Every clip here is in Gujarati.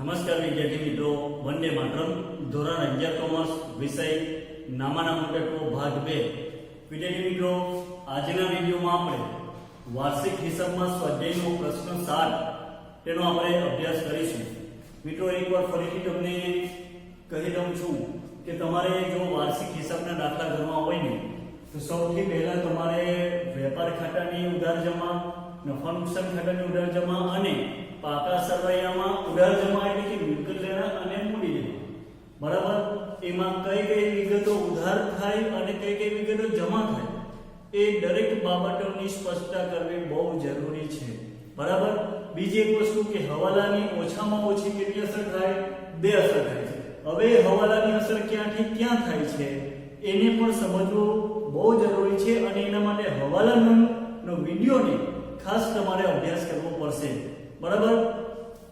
નમસ્કાર વિદ્યાર્થી મિત્રો, વંદે માતરમ. ધોરણ 11 કોમર્સ વિષય નામાના મુદ્દો ભાગ 2. વિદ્યાર્થી મિત્રો, આજના વિડિયોમાં આપણે વાર્ષિક હિસાબમાં સ્વાધ્યાયનો પ્રશ્ન 7 તેનો આપણે અભ્યાસ કરીશું. મિત્રો, એકવાર ફરીથી તમને કહી દઉં છું કે તમારે જો વાર્ષિક હિસાબના દાખલા ગણવા હોય ને તો સૌથી પહેલા તમારે વેપાર ખાતાની ઉધાર જમા, નફા નુકસાન ખાતાની ઉધાર જમા અને પાકા સરવૈયામાં ઉધાર જમા એટલે કે મિલકત લેણા અને મૂડી લેણા, બરાબર. એમાં કઈ કઈ વિગતો ઉધાર થાય અને કઈ કઈ વિગતો જમા થાય એ દરેક બાબતોની સ્પષ્ટતા કરવી બહુ જરૂરી છે, બરાબર. બીજી એક વસ્તુ કે હવાલાની ઓછામાં ઓછી કેટલી અસર થાય? 2 અસર થાય છે. હવે હવાલાની અસર ક્યાંથી ક્યાં થાય છે એને પણ સમજવું બહુ જરૂરી છે અને એના માટે હવાલાનો વિડિયોને ખાસ તમારે અભ્યાસ કરવો પડશે, બરાબર.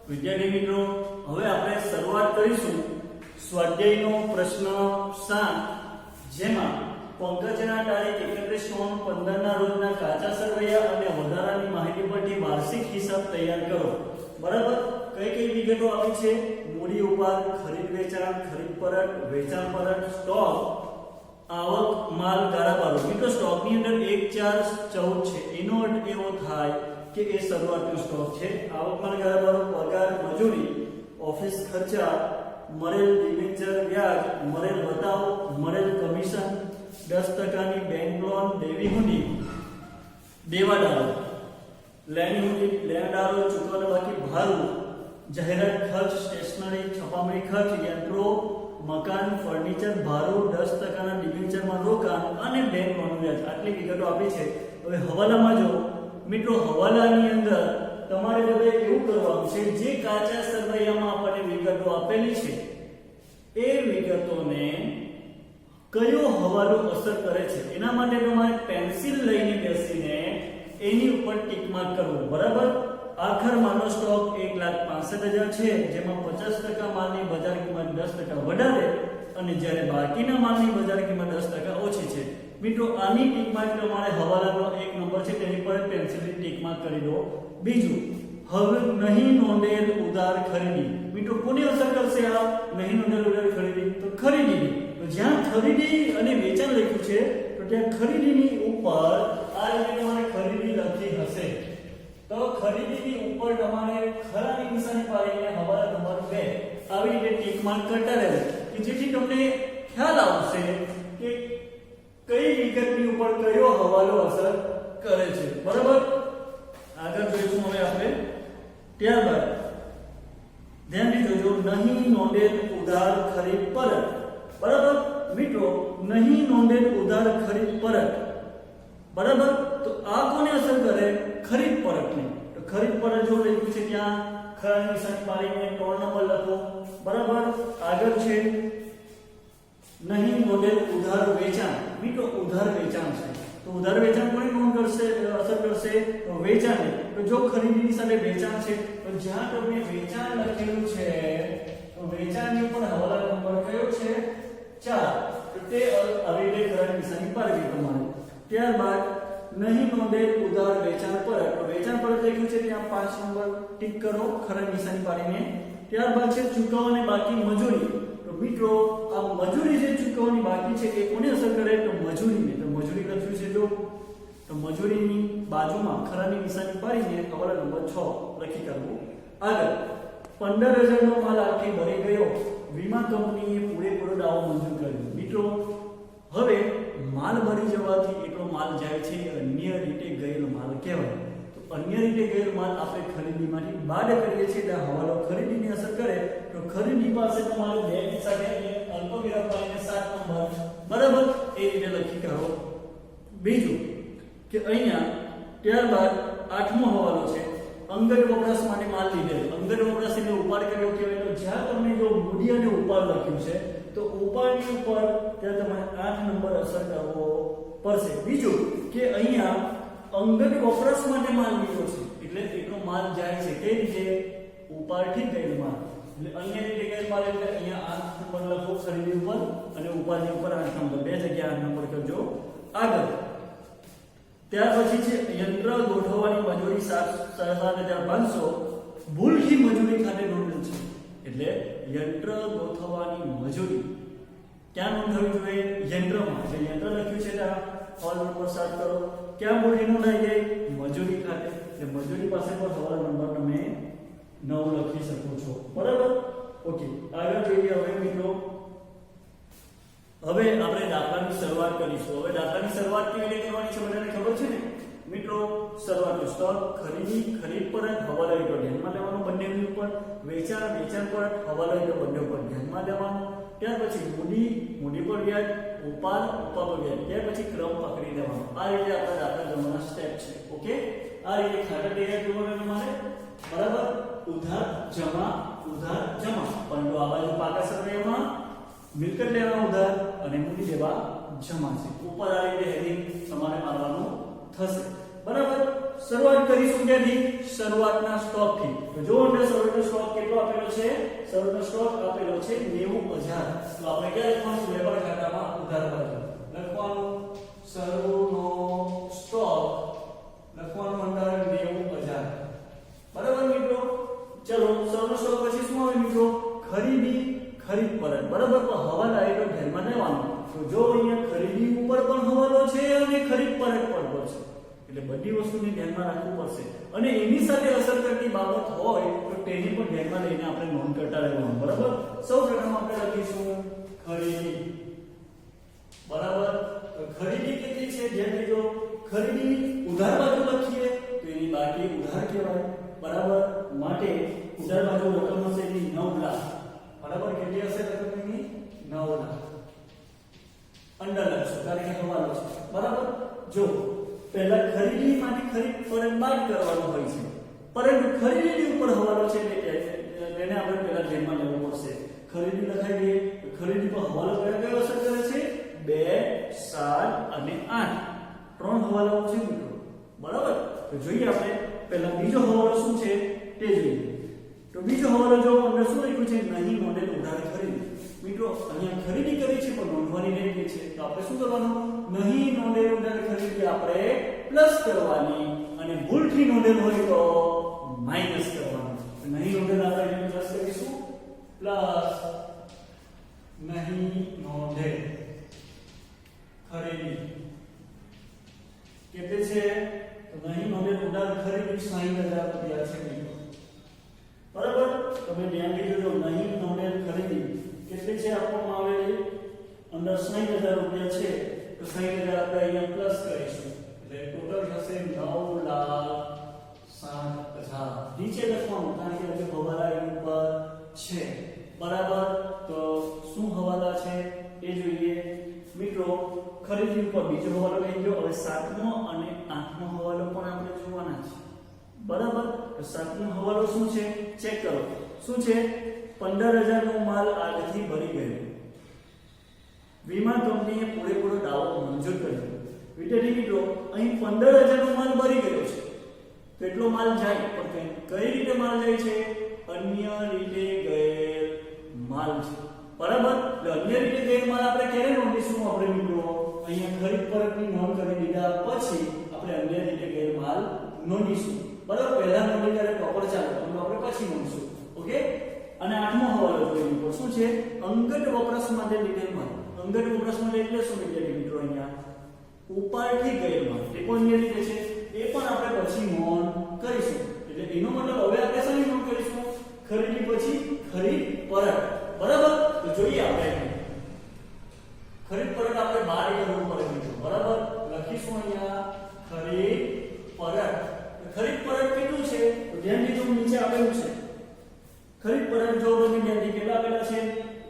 વિદ્યાર્થી મિત્રો, હવે આપણે શરૂઆત કરીશું સ્વાધ્યાયનો પ્રશ્ન 7, જેમાં પંકજના તારીખ 31/9/15 ના રોજના કાચા સરવૈયા અને વધારાની માહિતી પરથી વાર્ષિક હિસાબ તૈયાર કરો, બરાબર. કઈ કઈ વિગતો આપી છે? મૂડી ઉપાડ, ખરીદ વેચાણ, ખરીદ પરત, વેચાણ પરત, સ્ટોક, આવક, માલ, ગાળા બારોબાર. મિત્રો, સ્ટોકની અંદર 1, 4, 14 છે. એનો અર્થ એવો થાય કે એ શરૂઆતનો સ્ટોક છે. આવક, માલ, ગાળા બારોબાર, પગાર, મજૂરી, ઓફિસ ખર્ચા, મળેલ ડિબેન્ચર વ્યાજ, મળેલ બતાવ, મળેલ કમિશન, 10% બેંક લોન, દેવી હુંડી, દેવાદારો, લેણી હુંડી, લેણદારો, ચૂકવવાના બાકી ભાડું, જાહેરાત ખર્ચ, સ્ટેશનરી, છપામણી ખર્ચ, યંત્રો, મકાન, ફર્નિચર, ભાડું, 10% ડિબેન્ચરમાં રોકાણ અને બેંક લોન વ્યાજ. આટલી વિગતો આપી છે. હવે હવાલામાં જો મિત્રો, હવાલાની અંદર તમારે હવે એવું કરવાનું છે, જે કાચા સરવૈયામાં આપણને વિગતો આપેલી છે એ વિગતોને કયો હવાલો અસર કરે છે એના માટે તમારે પેન્સિલ લઈને બેસીને એની ઉપર ટીક માર્ક કરવું, બરાબર. આખર માલનો સ્ટોક 1,65,000 છે, જેમાં 50% માલની બજાર કિંમત 10% વધારે અને જ્યારે બાકીના માલની બજાર કિંમત 10% ઓછી છે. મિત્રો, આની ટીક માર્ક તમારે હવાલાનો 1 નંબર છે તેની પર પેન્સિલથી ટીક માર્ક કરી દો. બીજું, હવે નહીં નોંધેલ ઉધાર ખરીદી. મિત્રો, કોને અસર કરશે આ નહીં નોંધેલ ઉધાર ખરીદી? તો ખરીદીની. તો જ્યાં ખરીદી અને વેચાણ લખ્યું છે તો ત્યાં ખરીદીની ઉપર આ રીતે તમારે ખરીદી લખી હશે તો ખરીદીની ઉપર તમારે ખરાની નિશાની પાડીને હવાલા નંબર 2 આવી રીતે ટીક માર્ક કરતા રહેવું કે જેથી તમને ખ્યાલ આવશે કે કઈ વિગતની ઉપર કયો હવાલો અસર કરે છે, બરાબર. આગળ જોઈશું હવે આપણે. ત્યારબાદ ધ્યાનથી જોજો, નહીં નોંધેલ ઉધાર ખરીદ પરત, બરાબર. મિત્રો, નહીં નોંધેલ ઉધાર ખરીદ પરત, બરાબર. તો આ કોને અસર કરે? ખરીદ પરતને. તો ખરીદ પરત જો લખ્યું છે ત્યાં ખરાની નિશાની પાડીને 3 નંબર લખો, બરાબર. આગળ છે નહીં નોંધેલ ઉધાર વેચાણ. મિત્રો, ઉધાર વેચાણ છે તો ઉધાર વેચાણ કોને નોંધ કરશે, અસર કરશે? તો વેચાણ. તો જો ખરીદીની સાથે વેચાણ છે તો જ્યાં તમને વેચાણ લખેલું છે તો વેચાણની ઉપર હવાલા નંબર કયો છે? 4. તો તે આવી રીતે ખરાની નિશાની પાડવી તમારે. ત્યારબાદ નહીં નોંધેલ ઉધાર વેચાણ પરત. તો વેચાણ પરત લખ્યું છે ત્યાં 5 નંબર ટીક કરો ખરાની નિશાની પાડીને. ત્યારબાદ છે ચૂકવવાની બાકી મજૂરી. તો મિત્રો, આ મજૂરી જે ચૂકવવાની બાકી છે એ કોને અસર કરે? તો મજૂરીને. તો મજૂરી લખ્યું છે જો, તો મજૂરીની બાજુમાં ખરાની નિશાની પાડીને હવાલા નંબર 6 લખી કરવું. આગળ 15,000 નો માલ આખી ભરી ગયો, વીમા કંપનીએ પૂરેપૂરો દાવો મંજૂર કર્યો. મિત્રો, હવે માલ ભરી જવાથી એટલો માલ જાય છે અન્ય રીતે ગયેલો માલ કહેવાય. તો અન્ય રીતે ગયેલો માલ આપણે ખરીદીમાંથી બાદ કરીએ છીએ એટલે હવાલો ખરીદીની અસર કરે. તો ખરીદી પાસે તમારે બેંક સાથે અલ્પવિરામ પાડીને 7 નંબર, બરાબર, એ રીતે લખી કરો. બીજું કે અહીંયા ત્યારબાદ 8મો હવાલો છે અંગત વપરાશ માટે માલ લીધેલ. અંગત વપરાશ એટલે ઉપાડ કર્યો કહેવાય. તો જ્યાં તમને જો મૂડી અને ઉપાડ લખ્યું છે તો ઉપાડની ઉપર ત્યાં તમારે 8 નંબર અસર કરવો પડશે. બીજું કે અહીંયા અંગત વપરાશ માટે માલ લીધો છે એટલે એટલો માલ જાય છે કઈ રીતે? ઉપાડથી ગયેલ માલ. એટલે અન્ય રીતે ગયેલ માલ એટલે અહીંયા 8 નંબર લખો ખરીદી ઉપર અને ઉપાડની ઉપર 8 નંબર, 2 જગ્યાએ 8 નંબર કરજો. આગળ ત્યાર પછી છે યંત્ર ગોઠવવાની મજૂરી 7,500 ભૂલથી મજૂરી ખાતે નોંધેલ છે. એટલે યંત્ર ગોઠવવાની મજૂરી ક્યાં નોંધાવી જોઈએ? યંત્રમાં. એટલે યંત્ર લખ્યું છે ત્યાં હવાલો નંબર 7 કરો. ક્યાં મૂડી નોંધાઈ ગઈ? મજૂરી ખાતે. એટલે મજૂરી પાસે પણ હવાલો નંબર તમે 9 લખી શકો છો. બરાબર? ઓકે, આગળ જોઈએ હવે મિત્રો. હવે આપણે દાખલાની શરૂઆત કરીશું. હવે દાખલાની શરૂઆત કેવી રીતે કરવાની છે બધાને ખબર છે ને મિત્રો? શરૂઆતનો સ્ટોક, ખરીદી, ખરીદ પર હવાલો તો ધ્યાનમાં લેવાનું બંને ઉપર, વેચાણ, વેચાણ પર હવાલો તો બંને ઉપર ધ્યાનમાં લેવાનું. ત્યાર પછી મૂડી પર વ્યાજ, ઉપાડ પર વ્યાજ, ત્યાર પછી ક્રમ પકડી દેવાનો. આ રીતે આપણે દાખલા ગણવાના સ્ટેપ છે. ઓકે, આ રીતે ખાતા તૈયાર કરવાનું તમારે. બરાબર? ઉધાર જમા પરંતુ આ બાજુ પાકા સરવૈયામાં મિલકત લેવા ઉધાર અને મૂડી લેવા જમા છે. ઉપર આ રીતે હેડિંગ તમારે મારવાનું થશે. બરાબર? શરૂઆત કરીશું ક્યાંથી? શરૂઆતના સ્ટોક થી. તો જો અંદર શરૂઆતનો સ્ટોક કેટલો આપેલો છે? શરૂઆતનો સ્ટોક આપેલો છે 90000. તો આપણે ક્યાં લખવાનું? વેપાર ખાતામાં ઉધાર બાજુ લખવાનું શરૂનો સ્ટોક લખવાનું અંદર 90000. બરાબર મિત્રો? ચલો, શરૂનો સ્ટોક પછી શું આવે મિત્રો? ખરીદી, ખરીદ પરત. બરાબર? તો હવાલા એ તો ધ્યાનમાં લેવાનું. તો જો અહીંયા ખરીદી ઉપર પણ હવાલો છે અને ખરીદ પરત પણ છે, એટલે બધી વસ્તુને ધ્યાનમાં રાખવું પડશે. અને એની સાથે અસર કરતી બાબત હોય તો તેને પણ ધ્યાનમાં લઈને આપણે નોંધ કરતા રહેવાનું. બરાબર? સૌપ્રથમ આપણે લખીશું ખરીદી. બરાબર? તો ખરીદી કેટલી છે? જેમ કે જો ખરીદી ઉધાર બાજુ લખીએ તો એની બાકી ઉધાર કહેવાય. બરાબર? માટે ઉધાર બાજુ રકમ હશે એની 9 લાખ. બરાબર? કેટલી હશે રકમ એની? 9 લાખ. અંડર લખશો કારણ કે હવાલો છે. બરાબર? જો પહેલા ખરીદીમાંથી ખરીદ પરત બાદ કરવાનું હોય છે, પરંતુ ખરીદી ઉપર હવાલો છે એટલે એને આપણે પહેલા ધ્યાનમાં લેવું પડશે. ખરીદી લખાઈ ગઈ. ખરીદી પર હવાલો કયો અસર કરે છે? 2, 7 અને 8 ત્રણ હવાલાઓ છે મિત્રો. બરાબર? તો જોઈએ આપણે પહેલા બીજો હવાલો શું છે તે જોઈએ. તો બીજો હવાલો જો અંદર શું લખ્યું છે? નહીં નોંધેલ ઉધાર ખરીદી. મિત્રો અહીંયા ખરીદી કરી છે પણ નોંધવાની રહી ગઈ છે. તો આપણે શું કરવાનું? નહીં નોંધેલ ઉધાર ખરીદી આપણે પ્લસ કરવાની અને ભૂલથી નોંધેલ હોય તો માઈનસ કરવાનું. નહીં નોંધેલ આપણે પ્લસ કરીશું. પ્લસ નહીં નોંધેલ ખરીદી કેટલી છે? તો નહીં નોંધેલ ઉધાર ખરીદી 60000 રૂપિયા છે મિત્રો. બરાબર? તમે ધ્યાનથી જોજો. નહીં નોંધેલ ખરીદી કેટલી છે આપવામાં આવેલી? અંદર 60000 રૂપિયા છે. તો 60000 આપણે અહીંયા પ્લસ કરીશું એટલે ટોટલ થશે 9,60,000. નીચે લખવાનું કારણ કે હજુ હવાલા એની ઉપર છે. બરાબર? તો શું હવાલા છે એ જોઈએ મિત્રો. ખરીદી ઉપર બીજો હવાલો લઈ ગયો. હવે 7મો અને 8મો હવાલો પણ આપણે જોવાના છે. બરાબર? તો 7મો હવાલો શું છે ચેક કરો. શું છે? 15000 નો માલ આજથી ભરી ગયો. વીમા કંપનીએ પૂરેપૂરો દાવો મંજૂર કર્યો. વિદ્યાર્થી મિત્રો અહીં 15000 નો માલ ભરી ગયો છે. કેટલો માલ જાય? પણ કઈ રીતે માલ જાય છે? અન્ય રીતે ગયેલ માલ છે. બરાબર? એટલે અન્ય રીતે ગયેલ માલ આપણે ક્યારે નોંધીશું? આપણે મિત્રો અહીંયા ખરીદ પરતની નોંધ કરી દીધા પછી આપણે અન્ય રીતે ગયેલ માલ નોંધીશું. બરાબર? પહેલા નોંધી ત્યારે પ્રોપર ચાલે પણ આપણે પછી નોંધીશું. ઓકે? અને 8મો હવાલો જોઈએ મિત્રો. શું છે? અંગત વપરાશ માટે લીધેલ માલ. અંગત વપરાશ માટે એટલે શું વિદ્યાર્થી મિત્રો? અહીંયા ઉપાડથી ગયેલ માલ એ પણ અન્ય રીતે છે. એ પણ આપણે પછી નોંધ કરીશું. એટલે એનો મતલબ હવે આપણે શેની નોંધ કરીશું? ખરીદી પછી ખરીદ પરત. બરાબર? તો જોઈએ આપણે ખરીદ પરત આપણે બહાર કરવું પડે મિત્રો. બરાબર? લખીશું અહીંયા ખરીદ પરત. ખરીદ પરત કેટલું છે? તો ધ્યાન દીધું નીચે આપેલું છે. ખરીદ પરત જો તમે ધ્યાનથી કેટલા આપેલા છે?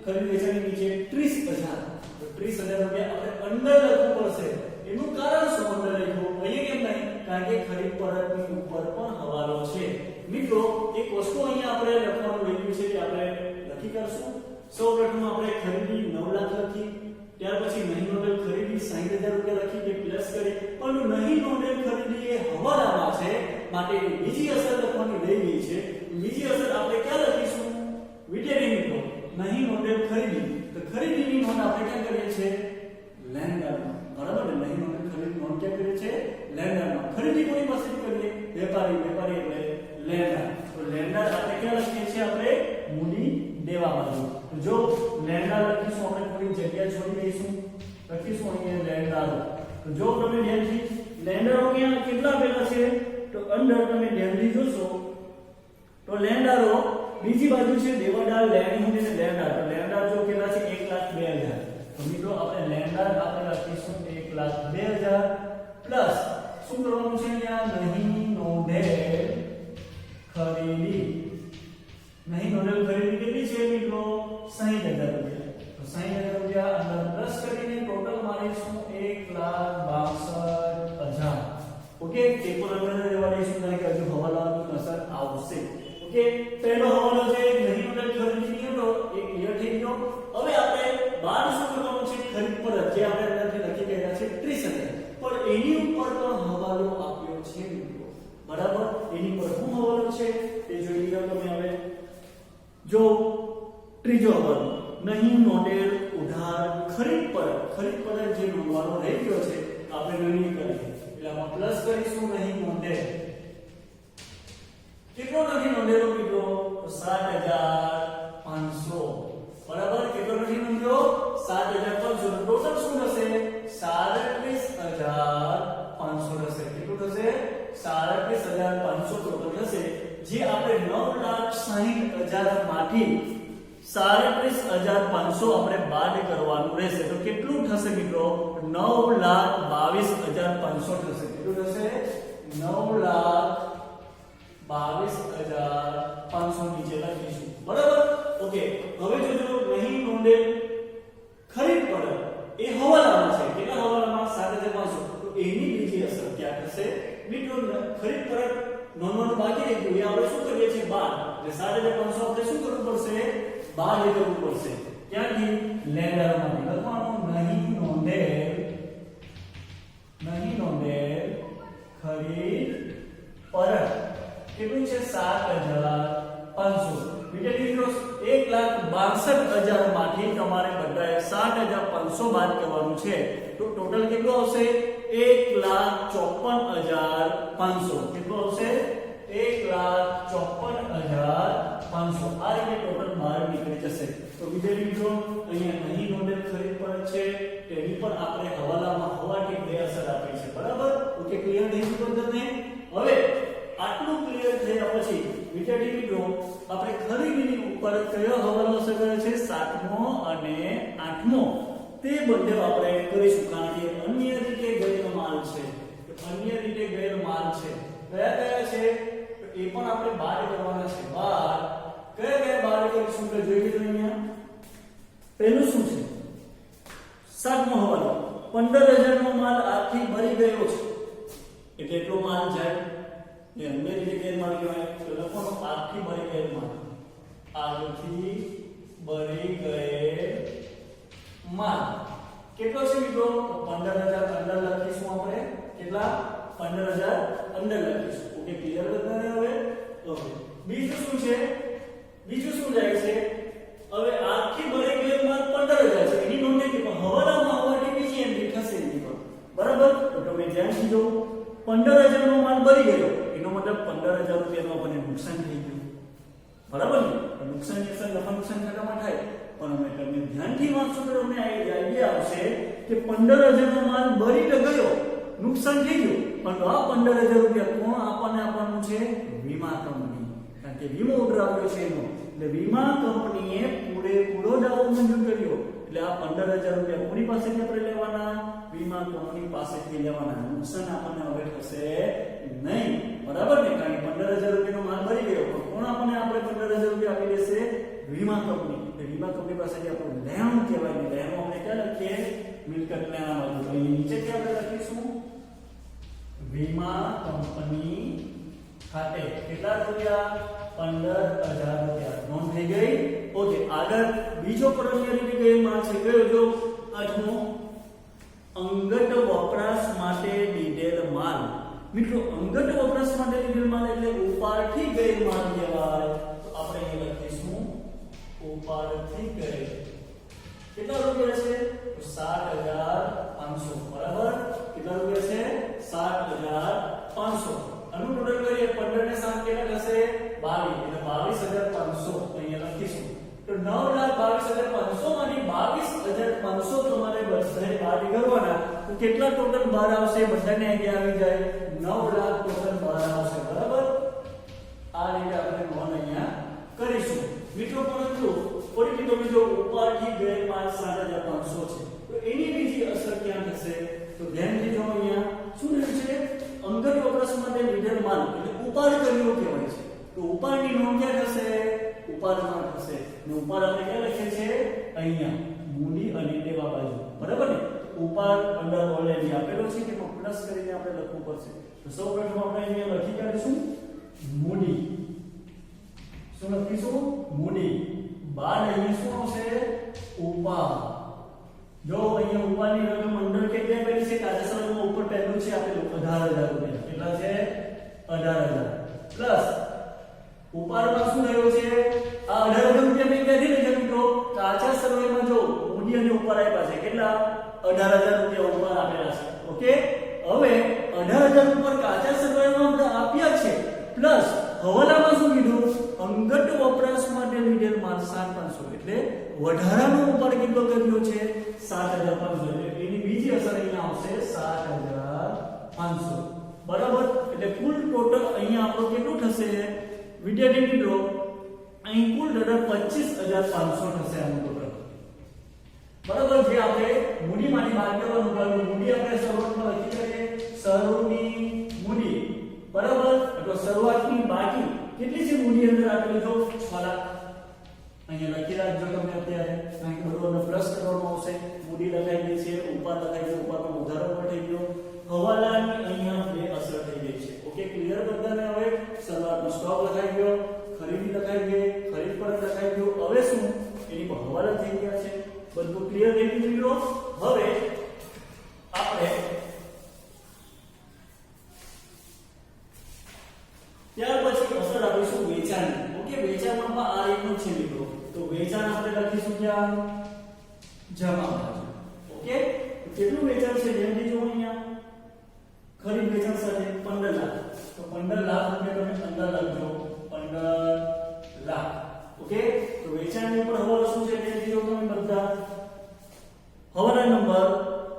ખરીદ વેચાણની નીચે 30000. તો 30000 રૂપિયા આપણે અંદર લખવું પડશે. એનું કારણ શું અંદર લખ્યું? અહીંયા કેમ નહીં? કારણ કે ખરીદ પરતની ઉપર પણ હવાલો છે. મિત્રો એક વસ્તુ અહીંયા આપણે લખવાનું રહ્યું છે કે આપણે લખી કરશું. સૌપ્રથમ આપણે ખરીદી 9 લાખ લખી, ત્યાર પછી નહીં નોંધેલ ખરીદી 60000 રૂપિયા લખી કે પ્લસ કરી, પરંતુ નહીં નોંધેલ ખરીદી એ હવાલામાં છે માટે બીજી અસર લખવાની રહી ગઈ છે. બીજી અસર આપણે ક્યાં લખીશું? વિદ્યાર્થી મિત્રો નહીં નોંધેલ ખરીદી. તો ખરીદીની નોંધ આપણે ક્યાં કરીએ છીએ? લેણદારમાં. બરાબર ને? નહીં નોંધેલ ખરીદી નોંધ ક્યાં કરીએ છીએ? લેણદારમાં. ખરીદી કોની પાસે કરીએ? વેપારી. વેપારી એટલે લેણદાર. તો લેણદાર આપણે ક્યાં લખીએ છીએ? આપણે મૂડી જો લેમ્ડા લખીશું આપણે થોડી જગ્યા છોડી દઈશું, લખીશું અહીંયા લેમ્ડા. તો જો તમે ધ્યાનથી લેમ્ડા અહીંયા કેટલા આપેલા છે તો અંદર તમે ધ્યાનથી જોશો તો લેમ્ડા રો બીજી બાજુ છે દેવાડાર લેન્ડ અને લેમ્ડા. તો લેમ્ડા જો કેટલા છે 1,02,000. તો મિત્રો આપણે લેમ્ડા આપણે લખીશું 1,02,000 પ્લસ શું કરવાનું છે અહીંયા નહીં નોંધેલ ખરીદી. નહીં નોંધેલ ખરીદી કેટલી છે મિત્રો 60,000 રૂપિયા. તો 60,000 રૂપિયા અંદર પ્લસ કરીને ટોટલ મારીશું 1,62,000. ઓકે પેપર અંદર રહેવા દઈશું કારણ કે હજુ હવાલાની અસર આવશે. ઓકે પહેલો હવાલો છે નહીં નોંધેલ ખરીદી હતો એ ક્લિયર થઈ ગયો. હવે આપણે 1200 કરવાનું છે ખરીદ પર જે આપણે અંદરથી લખી ગયા છે 30,000 પણ એની ઉપર પણ હવાલો આપ્યો છે મિત્રો. બરાબર એની પર શું હવાલો છે તે જોઈ લો તમે. હવે જો ત્રીજો હવાલો નહીં નોંધેલ ઉધાર ખરીદ પર જે નોંધવાનો રહી ગયો છે આપણે નહીં કરીએ એટલે આમાં પ્લસ કરીશું નહીં નોંધેલ. કેટલો નથી નોંધેલો મિત્રો 7,500. બરાબર કેટલો નથી નોંધ્યો 7,500. ટોટલ શું થશે 37,500 થશે. કેટલું થશે 37,500 ટોટલ થશે. જે આપણે 9,60,000 માંથી 37,500 આપણે બાદ કરવાનું રહેશે. તો કેટલું થશે મિત્રો 9,22,500 થશે. કેટલું થશે 9,22,500 નીચે લખીશું. બરાબર ઓકે. હવે જોજો નહીં નોંધેલ ખરીદ પર એ હવાલામાં છે. કેટલા હવાલામાં 7,500. તો એની બીજી અસર ક્યાં થશે મિત્રો ખરીદ પર નોંધવાનું બાકી રહી ગયું એ આપણે શું કરીએ છીએ બાદ. એટલે 7,500 આપણે શું કરવું પડશે બાદ કરવું પડશે. ત્યાંથી લેન્ડરમાંથી લખવાનું નહીં નોંધેલ ખરીદ પર કેટલું છે 7,500. વિદ્યાર્થી મિત્રો 1,62,000 માંથી તમારે બધાએ 7,500 બાદ કરવાનું છે. તો ટોટલ કેટલું આવશે 1,54,500. કેટલું આવશે 1,54,500. આ રીતે ટોટલ બહાર નીકળી જશે. તો વિદ્યાર્થી મિત્રો અહીંયા નહીં નોંધેલ ખરીદ પર છે તેની પણ આપણે હવાલામાં હોવાથી બે અસર આપી છે. બરાબર ઓકે ક્લિયર થઈ ગયું બધાને. હવે આટલું ક્લિયર થયા પછી વિદ્યાર્થી મિત્રો આપણે ખરીદીની ઉપર કયો હવાલો અસર કરે છે 7મો અને 8મો તે બંને આપણે કરીશું કારણ કે અન્ય રીતે ગયેલો માલ છે. અન્ય રીતે ગયેલો માલ છે કયા કયા છે તો એ પણ આપણે બાદ કરવાના છે. બાદ કયા બાદ કરીશું તો જોઈ લીધું. અહીંયા પહેલું શું છે 7મો હવાલો 15,000 નો માલ આખી ભરી ગયો છે એટલે એટલો માલ જાય એ અન્ય રીતે ગયેલ માલ કહેવાય. તો લખવાનો આખી ભરી ગયેલ માલ આખી ભરી ગયેલ માલ કેટલો છે મિત્રો તો 15,000 અંદર લખીશું આપણે. કેટલા 15,000 અંદર લખીશું. ઓકે ક્લિયર બધાને. હવે ઓકે બીજું શું છે બીજું શું જાય છે હવે આખી ભરી ગયેલ માલ 15,000 છે એની નોંધ નથી પણ હવાલામાં હોવાથી બીજી એન્ટ્રી થશે એની પર. બરાબર તો તમે ધ્યાનથી જો 15,000 નો માલ ભરી ગયો એનો મતલબ 15,000 રૂપિયાનું આપણને નુકસાન થઈ ગયું. બરાબર ને નુકસાન નફા નુકસાન ખાતામાં થાય પણ અમે તમે ધ્યાનથી વાંચો તો તમને આઈડિયા આવશે કે 15,000 નો માલ ભરી તો ગયો નુકસાન થઈ ગયું પણ આ 15,000 રૂપિયા કોણ આપણને આપવાનું છે વીમા કંપની. કારણ કે વીમો ઓર્ડર આવ્યો છે એનો એટલે વીમા કંપનીએ પૂરેપૂરો દાવો મંજૂર કર્યો એટલે આ 15,000 રૂપિયા કોની પાસેથી આપણે લેવાના વીમા કંપની પાસેથી લેવાના. નુકસાન આપણને હવે થશે નહીં. બરાબર ને કારણ કે 15,000 રૂપિયાનો માલ ભરી ગયો પણ કોણ આપણને આપણે 15,000 રૂપિયા આપી દેશે વીમા કંપની. એટલે વીમા કંપની પાસેથી આપણું લેણું કહેવાય. લેણું આપણે ક્યાં લખીએ મિલકત લેણામાં. તો અહીં નીચે ક્યાં આપણે લખીશું વીમા કંપની ખાતે કેટલા રૂપિયા 15,000 રૂપિયા નોંધ થઈ ગઈ. ઓકે આગળ બીજો પરસ્પર રીતે ગયેલ માલ છે કયો જો 8મો અંગત વપરાશ માટે લીધેલ માલ. મિત્રો અંગત વપરાશ માટે લીધેલ માલ એટલે ઉપાડથી ગયેલ માલ કહેવાય. તો આપણે અહીં લખીશું ઉપાડથી ગયેલ. કેટલા રૂપિયા છે તો 7,500. બરાબર કેટલા રૂપિયા છે 7,500. આનું ટોટલ કરીએ 15 ને 7 કેટલા થશે 22 એટલે 22,500 અહીંયા લખીશું. તો 9,22,500 1500 તમારે બધાએ બાદ કરવાના તો કેટલા ટોટલ બહાર આવશે બધાને આઈડિયા આવી જાય 9 લાખ ટોટલ બહાર આવશે બરાબર આ રીતે આપણે નોંધ અહીંયા કરીશું મિત્રો પરંતુ ફરીથી તમે જો ઉપરથી ગેર માર્ક 7500 છે તો એની બીજી અસર ક્યાં થશે તો ધ્યાનથી જો અહીંયા શું લખ્યું છે અંગત વપરાશ માટે લીધેલ માલ એટલે ઉપાડ કર્યો કહેવાય છે તો ઉપાડની નોંધ ક્યાં થશે ઉપાડમાં થશે ને ઉપાડ આપણે ક્યાં લખીએ છીએ અહીંયા મૂડી અને દેવા બાજુ બરાબર ને ઉપાડ અંડર ઓલરેડી આપેલો છે કે પ્લસ કરીને આપણે લખવું પડશે તો સૌપ્રથમ આપણે અહીંયા લખી કાઢીશું મૂડી શું લખીશું મૂડી બાદ અહીં શું આવશે ઉપાડ જો અહીંયા ઉપાડની રકમ અંડર કેટલી આપેલી છે કાયદેસરમાં ઉપર પહેલું છે આપેલું 18000 રૂપિયા કેટલા છે 18000 પ્લસ ઉપાડમાં શું રહ્યો છે આ 18000 રૂપિયા મેં ક્યાંથી લીધા મિત્રો કાચા સરવાળામાં જો મૂડી અને ઉપાડ આપ્યા છે કેટલા 18000 રૂપિયા ઉપાડ આપેલા છે ઓકે હવે 18000 ઉપર કાચા સરવાળામાં આપણે આપ્યા છે પ્લસ હવાલામાં શું કીધું અંગત વપરાશ માટે લીધેલ માલ 7500 એટલે વધારાનો ઉપાડ કેટલો કર્યો છે 7500 એટલે એની બીજી અસર અહીંયા આવશે 7500 બરાબર એટલે કુલ ટોટલ અહીંયા આપણો કેટલું થશે વિદ્યાર્થી મિત્રો અહીં કુલ ટોટલ 25500 થશે આનું ટોટલ બરાબર જે આપણે મૂડીમાંથી બાદ કરવાનું હતું મૂડી આપણે શરૂઆતમાં લખી કરીએ શરૂની મૂડી બરાબર એટલે શરૂઆતની બાકી કેટલી છે મૂડી અંદર આપેલી જો 6 લાખ અહીંયા લખી રાખજો તમે અત્યારે કારણ કે બધું પ્લસ કરવાનું આવશે મૂડી લખાઈ ગઈ છે ઉપાડ લખાઈ ગયો ઉપાડનો વધારો પણ થઈ ગયો હવાલાની અહીંયા બે અસર થઈ ગઈ છે ઓકે ક્લિયર બધાને હવે શરૂઆતમાં સ્ટોક લખાઈ ગયો ખરીદી લખાઈ ગઈ ખરીદ પર લખાઈ ગયો હવે શું એની પર હવાલા થઈ ગયા છે બધું ક્લિયર થઈ ગયું મિત્રો હવે આપણે ત્યાર પછી અસર આપીશું વેચાણ ઓકે વેચાણમાં આ રીતનું છે મિત્રો તો વેચાણ આપણે લખીશું ક્યાં જમા બાજુ ઓકે કેટલું વેચાણ છે જેમથી જો અહીંયા ખરીદ વેચાણ સાથે 15 લાખ તો 15 લાખ રૂપિયા તમે અંદર લખજો 15 લાખ ઓકે તો વેચાણની ઉપર હવાલો શું છે જેમથી જો તમે બધા હવાલા નંબર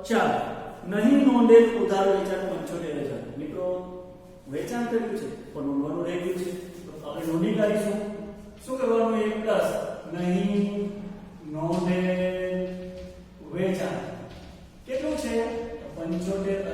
4 નહીં નોંધેલ ઉધાર વેચાણ 75000 મિત્રો વેચાણ કર્યું છે પણ નોંધવાનું રહી ગયું છે તો આપણે નોંધી કાઢીશું શું કરવાનું એક પ્લસ નહીં નોંધેલ વેચાણ કેટલું છે 75000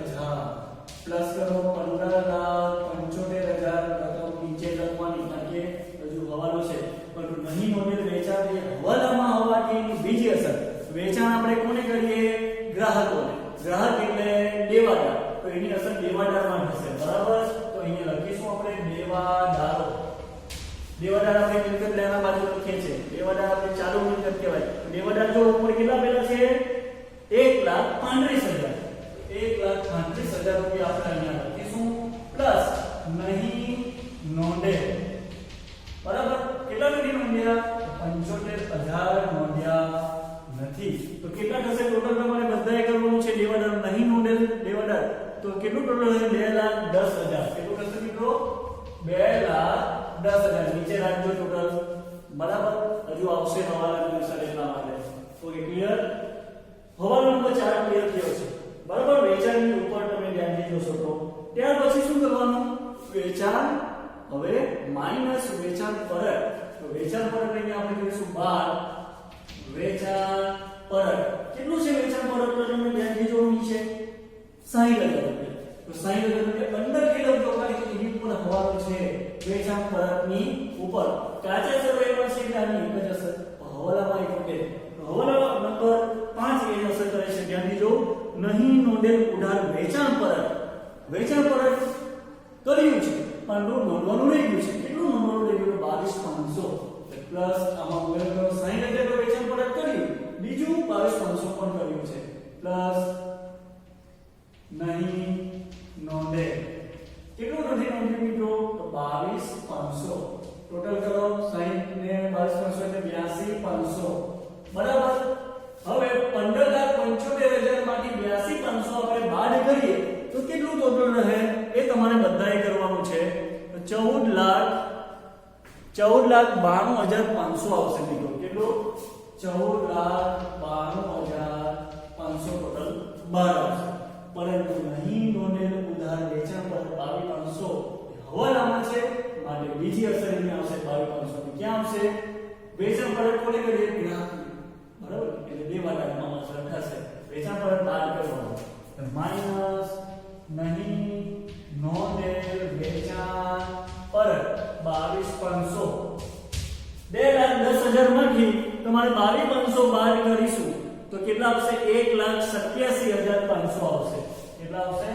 પ્લસ કરો 15,75,000 રકમ નીચે લખવાની કારણ કે હજુ હવાલો છે પરંતુ નહીં નોંધેલ વેચાણ એ હવાલામાં હોવાથી બીજી અસર વેચાણ આપણે કોને કરીએ ગ્રાહકોને ગ્રાહક એટલે દેવાદાર તો એની અસર દેવાદારમાં થશે બરાબર તો અહીંયા લખીશું આપણે દેવાદારો દેવાદાર આપણે મિલકત લેના બાજુ લખીએ છીએ દેવાદાર આપણે ચાલુ મિલકત કહેવાય દેવાદાર જો ઉપર કેટલા પેલા છે 1,35,000 1,35,000 રૂપિયા આપણે અહીંયા લખીશું પ્લસ નહીં નોંધેલ બરાબર કેટલા નથી નોંધ્યા 75,000 નોંધ્યા નથી તો કેટલા થશે ટોટલ તમારે બધાએ કરવાનું છે દેવાદાર નહીં નોંધેલ દેવાદાર તો કેટલું ટોટલ હશે 2,10,000 કેટલું થશે મિત્રો 2,10,000 નીચે રાખજો ટોટલ બરાબર હજુ આવશે હવાલાની અસર એટલા માટે ઓકે ક્લિયર હવાલો નંબર 4 ક્લિયર થયો છે બરાબર વેચાણની ઉપર તમે ધ્યાનથી જોશો તો ત્યાર પછી શું કરવાનું વેચાણ હવે માઈનસ વેચાણ પરત તો વેચાણ પરત અહીંયા આપણે કરીશું 12 વેચાણ પરત કેટલું છે વેચાણ પરત તો તમે ધ્યાનથી જોવાનું છે 60,000 રૂપિયા તો 60,000 રૂપિયા અંદર કેટલો ચોકાડી તો એની ઉપર હવાલો છે વેચાણ પરતની ઉપર કાચા સરવાળામાં છે કે આની એક જ અસર હવાલામાં એક ઓકે હવાલા નંબર 5 એની અસર કરે છે ધ્યાનથી જો નહીં નોંધેલ ઉધાર વેચાણ પરત કર્યું છે પણ નોંધવાનું રહી ગયું છે કેટલું નોંધવાનું રહી ગયું 22,500 પ્લસ આમાં ઉમેરો કરો 60,000 વેચાણ પરત કર્યું બીજું 22,500 પણ કર્યું છે પ્લસ નહીં નોંધેલ કેટલું નથી નોંધ્યું મિત્રો તો 22,500 ટોટલ કરો 60 ને 22,500 એટલે 82,500 બરાબર હવે 15,75,000 માંથી 82,500 આપણે બાદ કરીએ તો કેટલું ટોટલ રહે એ તમારે બધાએ કરવાનું છે 14,92,500 આવશે મિત્રો કેટલું 14,92,500 22,500 ટોટલ બહાર આવશે, પરંતુ નહીં નોંધેલ ઉધાર વેચાણ પર 22,500 હવાલામાં છે, માટે બીજી અસર એની આવશે 22,500 ની ક્યાં આવશે? વેચાણ પર કોને કરીએ? ગ્રાહકને, બરાબર? એટલે બે વાટામાં અસર થશે. વેચાણ પર બાદ કરવાનું, માઈનસ નહીં નોંધેલ વેચાણ પર 22,500. 2,10,000 માંથી તમારે 22,500 બાદ કરીશું તો કેટલા આવશે? 1,87,500 આવશે. કેટલા આવશે?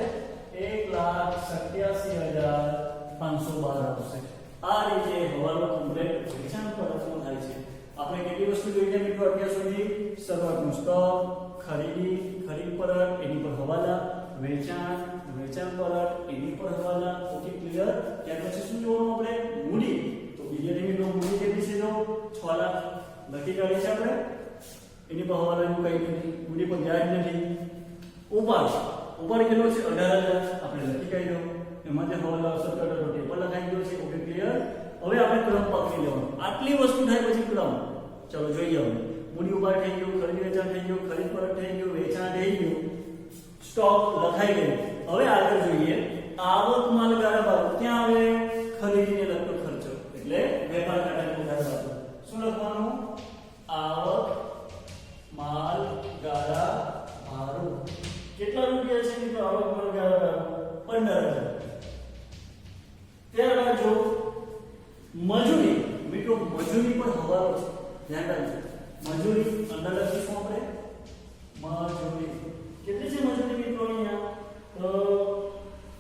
1,87,500 બાદ આવશે. આ રીતે હવાલો કમ્પ્લીટ વેચાણ પર રકમ થાય છે. આપણે કેટલી વસ્તુ જોઈ છે મિત્રો અત્યાર સુધી? શરૂઆતનો સ્ટોક, ખરીદી, ખરીદ પરત, એની પર હવાલા, વેચાણ, વેચાણ પરત, એની પર હવાલા. Okay, clear? ત્યાર પછી શું જોવાનું આપણે? મૂડી. તો બીજા નો મૂડી કેટલી છે? જો 6 લાખ લખી કાઢી છે આપણે. એની પર હવાલાનું કઈ નથી, મૂડી પર વ્યાજ નથી. ઉપાડ કેટલો છે? 18,000 આપણે લખી કાઢ્યો. એમાં જે હવાલો આવશે તો ટેબલ લખાઈ ગયો છે. Okay, clear? હવે આપણે ક્રમ પકડી લેવાનો. આટલી વસ્તુ થાય પછી ક્રમ. ચલો જોઈએ. હવે મૂડી ઉપાડ થઈ ગયું, ખરીદ વેચાણ થઈ ગયું, ખરીદ પરત થઈ ગયું, વેચાણ થઈ ગયું, સ્ટોક લખાઈ ગયું. હવે આગળ જોઈએ આવક માલ ગાળા બાજુ. ક્યાં આવે? ખરીદીને લગતો ખર્ચો એટલે વેપાર કાટાની ઉધાર બાજુ. શું લખવાનું? આવક માલ ગાળા ભાડું. કેટલા રૂપિયા છે મિત્રો? આવક માલ ગાળા ભાડું 15,000. ત્યારબાદ જો મજૂરી. મિત્રો મજૂરી પર હવાલો છે, ધ્યાન રાખજો. મજૂરી અંદર લખીશું આપણે. મજૂરી કેટલી છે મજૂરી મિત્રો? અહીંયા તો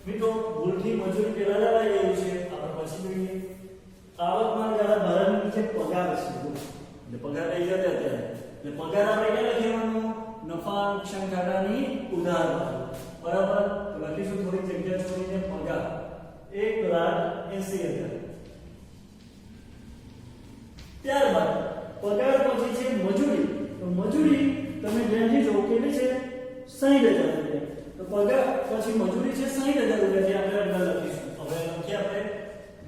મિત્રો ભૂલથી મજૂરી પહેલા લગાઈ ગયું છે, આપણે પછી જોઈએ. આવક માલ ગાળા ભાડાની નીચે પગાર છે, એટલે પગાર લઈ જતા અત્યારે. એટલે પગાર આપણે ક્યાં લખવાનું? નફા નુકસાન ખાતાની ઉધાર બાજુ, બરાબર? તો લખીશું થોડી જગ્યા છોડીને પગાર 1,80,000. ત્યારબાદ પગાર પછી છે મજૂરી. તો મજૂરી તમે ધ્યાનથી જોવો કેટલી છે? 60,000 રૂપિયા. તો પગાર પછી મજૂરી છે 60,000 રૂપિયા. જે આપણે અંદર લખીશું. હવે લખીએ આપણે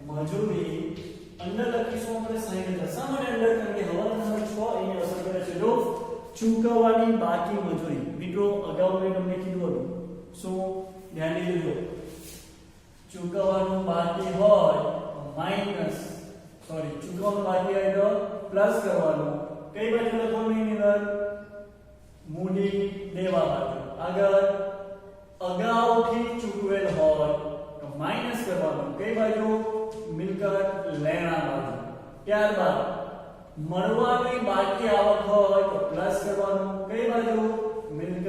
મજૂરી, અંદર લખીશું આપણે 60,000. શા માટે અંદર? કારણ કે હવાલા નંબર 6 એને અસર કરે છે. જો ચૂકવવાની બાકી મજૂરી. મિત્રો અગાઉ મેં તમને કીધું હતું, શું? ધ્યાનથી જોજો. ચૂકવવાનું બાકી હોય માઈનસ, સોરી, ચૂકવવાનું બાકી હોય તો પ્લસ કરવાનું. કઈ બાજુ લખવાનું? એની અંદર મૂડી દેવા બાજુ. આગળ અગાઉથી ચૂકવેલ હોય તો માઈનસ કરવાનું. કઈ બાજુ? મિલકત લેણા બાજુ. ત્યારબાદ મળવાની બાકી આવક હોય તો પ્લસ કરવાનું. કઈ બાજુ? મિલકત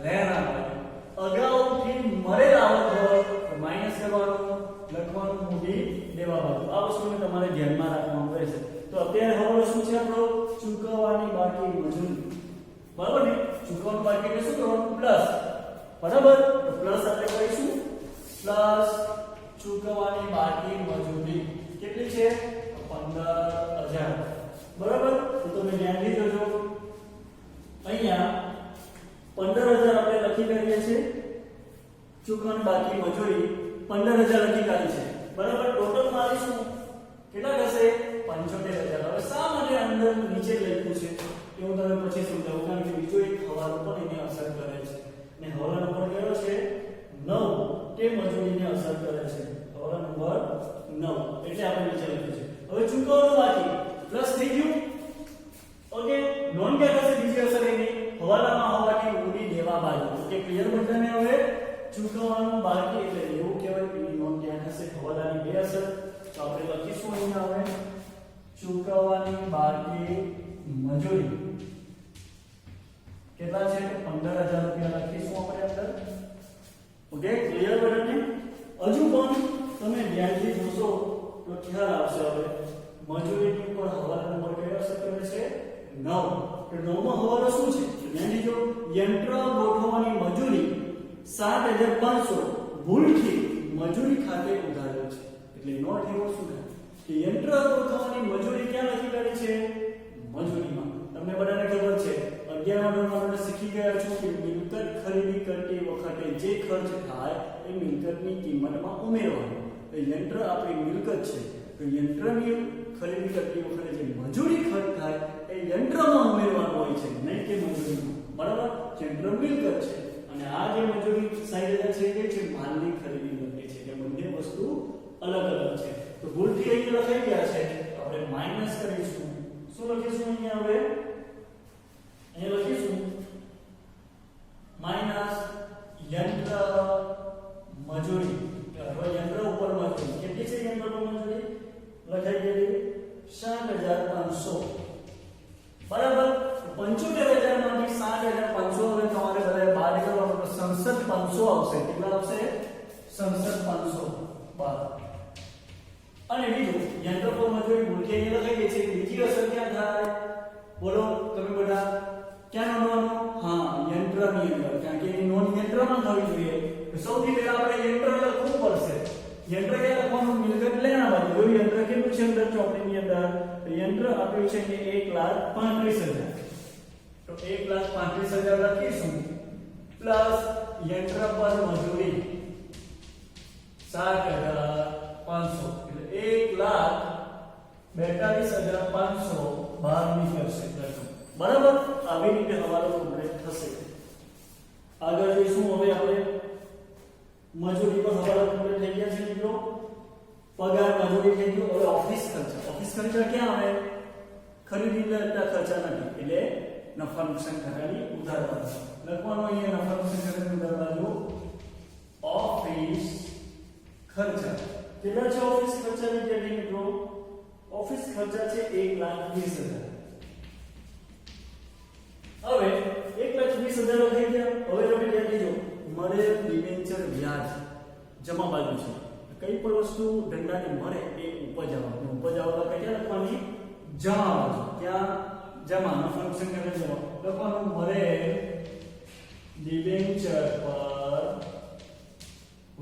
લેણા બાજુ. અગાઉથી મળેલ આવક હોય તો માઈનસ કરવાનું, લખવાનું મૂડી દેવા બાજુ. આ વસ્તુને તમારે ધ્યાનમાં રાખવાનું રહેશે. તો અત્યારે હવાલો શું છે આપણો? ચૂકવવાની બાકી મજૂરી, બરાબર ને? ચૂકવવાનું બાકી એટલે શું કરવાનું? પ્લસ, બરાબર? તો પ્લસ આપણે કરીશું. પ્લસ ચૂકવવાની બાકી મજૂરી કેટલી છે? 15,000. બરાબર? તો તમે ધ્યાનથી જોજો. અહીંયા 15,000 આપણે લખી કાઢીએ છીએ. ચૂકવવાની બાકી મજૂરી 15,000 લખી કાઢી છે, બરાબર? ટોટલ મારી શું કેટલા થશે? 75,000. હવે શા માટે અંદર નીચે લખ્યું છે એ હું તમને પછી સમજાવું. કારણ કે બીજો એક હવાલો પણ એને અસર કરે છે, ને હવાલો નંબર કયો છે? 9. તે મજૂરીને અસર કરે છે. હવાલો નંબર 9 એટલે આપણે નીચે લખ્યું છે. હવે ચૂકવવાનું બાકી પ્લસ થઈ ગયું. ઓકે, નોન ક્યાં થશે? બીજી અસર એની હવાલામાં હોવાથી મૂડી દેવા બાજુ. ઓકે, ક્લિયર બધાને? હવે ચૂકવવાનું બાકી એટલે એવું કહેવાય કે નોન ક્યાં થશે? હવાલાની બે અસર. તો આપણે લખીશું અહીંયા હવે ચૂકવવાની બાકી મજૂરી કેટલા છે? 15,000 રૂપિયા લખીશું આપણે અંદર. ઓકે, ક્લિયર બધાને? હજુ પણ તમે ધ્યાનથી જોશો તો ખ્યાલ આવશે. હવે મજૂરીની ઉપર હવાલા નંબર કયો અસર કરે છે? 9. તો 9 માં હવાલો શું છે? ધ્યાનથી જો. યંત્ર ગોઠવવાની મજૂરી 7,500 ભૂલથી મજૂરી ખાતે ઉધારેલ છે. એટલે નોટ એવો શું થાય કે યંત્ર ગોઠવવાની મજૂરી ક્યાં લખી કાઢી છે? મજૂરીમાં. તમને બધાને ખબર છે 11મા ધોરણમાં આપણે શીખી ગયા છો કે મિલકત ખરીદી કરતી વખતે જે ખર્ચ થાય એ મિલકતની કિંમતમાં ઉમેરવાનો. તો યંત્ર આપણી મિલકત છે, તો યંત્રની ખરીદી કરતી વખતે જે મજૂરી ખર્ચ થાય એ યંત્રમાં ઉમેરવાનો હોય છે, નહીં કે મજૂરીમાં. બરાબર યંત્ર મિલકત છે અને આ જે મજૂરી 60,000 છે એ છે માલની ખરીદી માટે છે એટલે બંને વસ્તુ અલગ અલગ છે તો ભૂલથી અહીં લખાઈ ગયા છે આપણે માઈનસ કરીશું શું લખીશું અહીંયા હવે અહીંયા લખીશું માઈનસ યંત્ર મજૂરી અથવા યંત્ર ઉપર મજૂરી કેટલી છે યંત્ર ઉપર મજૂરી લખાઈ ગયેલી 60,500 બરાબર 75,000 માંથી 60,500 હવે તમારે બધાએ બાદ કરવાનું તો 67,500 આવશે કેટલા આવશે 67,500 બાદ અને બીજું યંત્ર પર મજૂરી ભૂલથી અહીંયા લખાઈ ગઈ છે બીજી અસર ક્યાં થાય બોલો તમે બધા ક્યાં નોંધવાનું હા યંત્રની અંદર કારણ કે એની નોંધ યંત્રમાં થવી જોઈએ તો સૌથી પહેલા આપણે યંત્ર લખવું પડશે યંત્ર કે લખવાનું મિલકત લેના બાજુ જો યંત્ર કેટલું છે અંદર ચોપડીની અંદર તો યંત્ર આપ્યું છે કે 1,35,000 તો 1,35,000 લખીશું પ્લસ યંત્ર પર મજૂરી 60,500 એટલે 1,42,500 બહાર નીકળશે બરાબર આવી રીતે હવાલો કમ્પ્લીટ થશે આગળ જઈશું હવે આપણે મજૂરી પર હવાલો કમ્પ્લીટ થઈ ગયા છે મિત્રો પગાર મજૂરી થઈ ગયો હવે ઓફિસ ખર્ચા ક્યાં આવે ખરીદી કરતા ખર્ચા નથી એટલે નફા નુકસાન ખાતાની ઉધાર બાજુ લખવાનું અહીંયા નફા નુકસાન ખાતાની ઉધાર બાજુ ઓફિસ ખર્ચા કેટલા છે ઓફિસ ખર્ચા વિદ્યાર્થી મિત્રો ઓફિસ ખર્ચા છે 1,20,000 હવે 1,20,000 લખાઈ ગયા હવે તમે ધ્યાન દેજો મળે ડિબેન્ચર વ્યાજ જમા બાજુ છે કઈ પણ વસ્તુ ધંધાની મળે એ ઉપજ આવક ક્યાં લખવાની જમા બાજુ ક્યાં જમા નફા નુકસાન ખાતે જમા લખવાનું મળે ડિબેન્ચર પર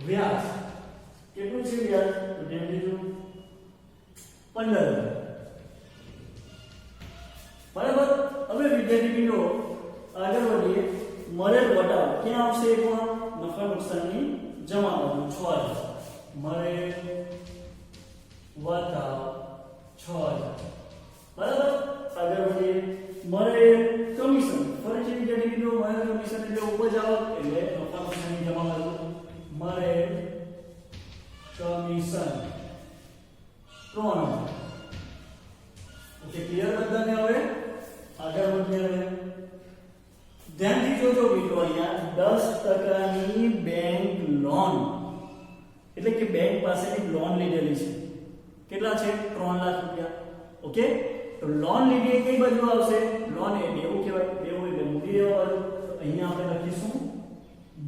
વ્યાજ કેટલું છે વ્યાજ તો ધ્યાન દેજો 15,000 બરાબર હવે વિદ્યાર્થી મિત્રો આગળ વધીએ મળેલ વટાવ ક્યાં આવશે પણ નફા નુકસાનની જમા બાજુ 6,000 મળેલ વટાવ 6,000 બરાબર આગળ વધીએ મળેલ કમિશન ફરીથી વિદ્યાર્થી મિત્રો મળેલ કમિશન એટલે ઉપજ આવક એટલે નફા નુકસાનની જમા બાજુ મળેલ કમિશન 3,000 ઓકે ક્લિયર બધાને હવે આગળ વધીએ ધ્યાનથી જોજો મિત્રો અહીંયા 10% ની બેંક લોન એટલે કે બેંક પાસેથી લોન લીધેલી છે કેટલા છે 3 લાખ રૂપિયા ઓકે તો લોન લીધી એ કઈ બાજુ આવશે લોન એ દેવું કહેવાય દેવું એટલે મૂડી દેવા બાજુ તો અહીંયા આપણે લખીશું